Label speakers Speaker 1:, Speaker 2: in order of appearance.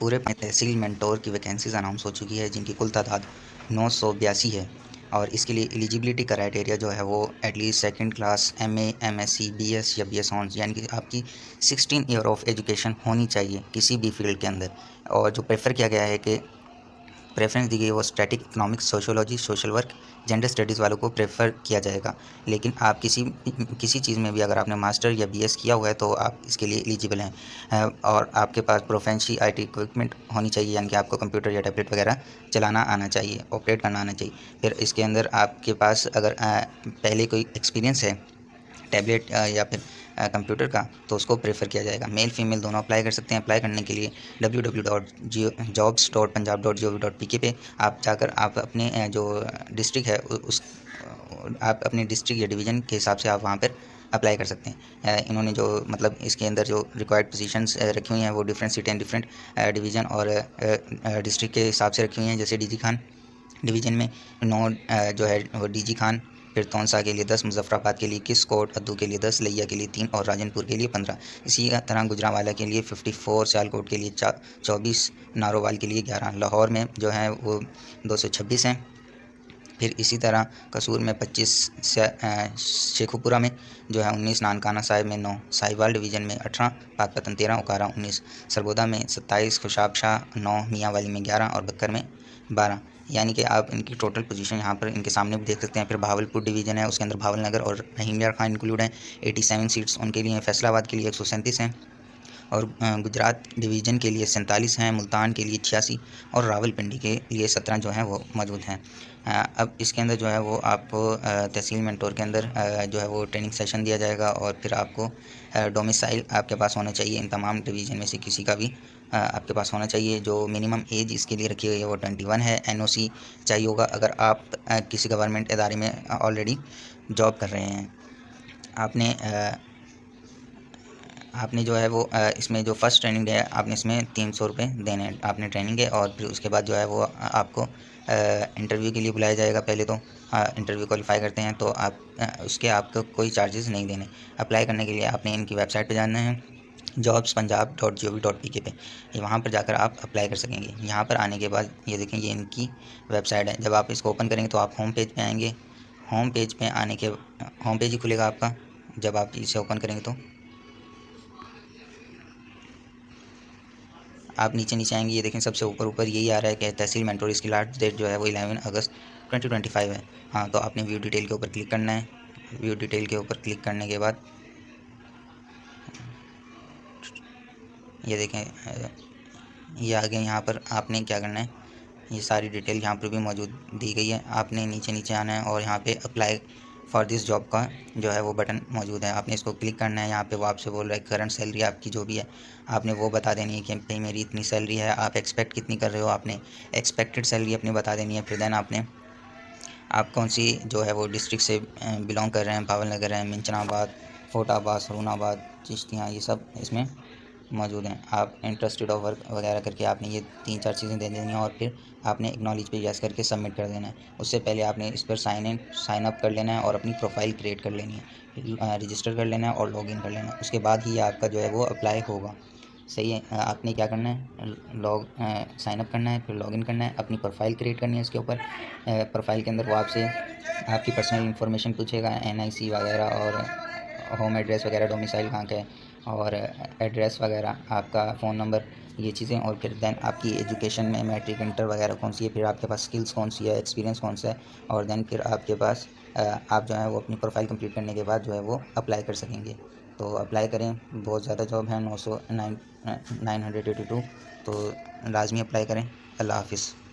Speaker 1: पूरे तहसील मेंटोर की vacancies announce हो चुकी है, जिनकी कुल तादाद 982 है। और इसके लिए एलिजिबिलिटी क्राइटेरिया जो है वो at least second class MA, MSc, BS या बीएस ऑनर्स, यानी कि आपकी 16 ईयर ऑफ एजुकेशन होनी चाहिए किसी भी फील्ड के अंदर। और जो प्रेफर किया गया है कि प्रेफरेंस दी गई है वो static economics, sociology, social work, gender studies वालों को प्रेफर किया जाएगा। लेकिन आप किसी चीज़ में भी अगर आपने मास्टर या बीएस किया हुआ है तो आप इसके लिए एलिजिबल हैं। और आपके पास प्रोफेंसी आईटी इक्विपमेंट होनी चाहिए, यानी कि आपको कंप्यूटर या टैबलेट वगैरह चलाना आना चाहिए, ऑपरेट करना आना चाहिए। फिर इसके अंदर आपके पास अगर पहले कोई एक्सपीरियंस है टैबलेट या फिर कंप्यूटर का, तो उसको प्रेफर किया जाएगा। मेल फीमेल दोनों अप्लाई कर सकते हैं। अप्लाई करने के लिए www.jobs.punjab.gov.pk पे आप जाकर आप अपने जो डिस्ट्रिक्ट है उस आप अपने डिस्ट्रिक्ट या डिवीज़न के हिसाब से आप वहाँ पर अप्लाई कर सकते हैं। इन्होंने जो मतलब इसके अंदर जो रिक्वायर्ड पोजीशंस रखी हुई हैं वो different city and different division और डिस्ट्रिक्ट के हिसाब से रखी हुई हैं। जैसे डीजी खान डिवीज़न में 9 जो है वो डीजी खान, फिर तौनसा के लिए 10, मुजफ्फराबाद के लिए 21, कोट अद्दू के लिए 10, लिया के लिए 3 और राजनपुर के लिए 15। इसी तरह गुजरांवाला के लिए 54, सियालकोट के लिए 24, नारोवाल के लिए 11, लाहौर में जो है वो 226 हैं। फिर इसी तरह कसूर में 25, शेखुपुरा में जो है 19, नानकाना साहिब में 9, साहिवाल डिवीज़न में 18, पाकपतन 13, उकारा 19, सरगोदा में 27, खुशाब शाह 9, मियांवाली में 11 और बक्कर में 12। यानी कि आप इनकी टोटल पोजीशन यहाँ पर इनके सामने भी देख सकते हैं। फिर भावलपुर डिवीज़न है, उसके अंदर भावल नगर और रहीम यार खान इंक्लूड हैं। 87 सीट्स उनके लिए हैं। फैसलाबाद के लिए 137 हैं और गुजरात डिवीज़न के लिए 47 हैं, मुल्तान के लिए 86 और रावलपिंडी के लिए 17 जो हैं वो मौजूद हैं। अब इसके अंदर जो है वो आपको तहसील मेंटोर के अंदर जो है वो ट्रेनिंग सेशन दिया जाएगा और फिर आपको डोमिसाइल आपके पास होना चाहिए। इन तमाम डिवीज़न में से किसी का भी आपके पास होना चाहिए। जो मिनिमम एज इसके लिए रखी हुई है वो 21 है। एनओसी चाहिए होगा अगर आप किसी गवर्नमेंट इदारे में ऑलरेडी जॉब कर रहे हैं। आपने जो है वो इसमें जो फ़र्स्ट ट्रेनिंग है आपने इसमें 300 रुपये देने हैं आपने ट्रेनिंग के। और फिर उसके बाद जो है वो आपको इंटरव्यू के लिए बुलाया जाएगा। पहले तो इंटरव्यू क्वालिफाई करते हैं तो आप उसके आपको कोई चार्जेस नहीं देने। अप्लाई करने के लिए आपने इनकी वेबसाइट पे जाना है, jobspunjab.gov.pk पे। वहाँ पर जाकर आप अप्लाई कर सकेंगे। यहाँ पर आने के बाद ये देखें, ये इनकी वेबसाइट है। जब आप इसको ओपन करेंगे तो आप होम पेज पे आएंगे। होम पेज पे आने के होम पेज ही खुलेगा आपका जब आप इसे ओपन करेंगे। तो आप नीचे नीचे आएंगे, ये देखें सबसे ऊपर ऊपर यही आ रहा है कि तहसील मेंटोर, इसकी लास्ट डेट जो है वो 11 अगस्त 2025 है। हाँ, तो आपने व्यू डिटेल के ऊपर क्लिक करना है। व्यू डिटेल के ऊपर क्लिक करने के बाद ये देखें ये आगे यहाँ पर आपने क्या करना है, ये सारी डिटेल यहाँ पर भी मौजूद दी गई है। आपने नीचे नीचे आना है और यहाँ पे अप्लाई फॉर दिस जॉब का जो है वो बटन मौजूद है, आपने इसको क्लिक करना है। यहाँ पे वो आपसे बोल रहा है करंट सैलरी आपकी जो भी है आपने वो बता देनी है कि भाई मेरी इतनी सैलरी है, आप एक्सपेक्ट कितनी कर रहे हो, आपने एक्सपेक्टेड सैलरी अपनी बता देनी है। फिर देन आप कौन सी जो है वो डिस्ट्रिक्ट से बिलोंग कर रहे हैं, भावल नगर है, मिंचनाबाद, फोटाबाद, सरूनाबाद, चिश्तियाँ, ये सब इसमें मौजूद हैं। आप इंटरेस्टेड ऑफ वर्क वगैरह करके आपने ये 3-4 चीज़ें दे देनी है और फिर आपने एक्नॉलेज पे यस करके सबमिट कर देना है। उससे पहले आपने इस पर साइन अप कर लेना है और अपनी प्रोफाइल क्रिएट कर लेनी है, रजिस्टर कर लेना है और लॉगिन कर लेना है। उसके बाद ही आपका जो है वो अप्लाई होगा। सही है। आपने क्या करना है, साइन अप करना है, फिर लॉगिन करना है, अपनी प्रोफाइल क्रिएट करनी है। इसके ऊपर प्रोफाइल के अंदर वो आपसे आपकी पर्सनल इन्फॉर्मेशन पूछेगा, एनआईसी वगैरह और होम एड्रेस वगैरह, डोमिसाइल कहाँ का है और एड्रेस वगैरह, आपका फ़ोन नंबर, ये चीज़ें। और फिर देन आपकी एजुकेशन में मैट्रिक, इंटर वगैरह कौन सी है, फिर आपके पास स्किल्स कौन सी है, एक्सपीरियंस कौन सा है। और देन फिर आपके पास आप जो है वो अपनी प्रोफाइल कंप्लीट करने के बाद जो है वो अप्लाई कर सकेंगे। तो अप्लाई करें, बहुत ज़्यादा जॉब है, 982, तो लाजमी अप्लाई करें। अल्लाह हाफ़िज़।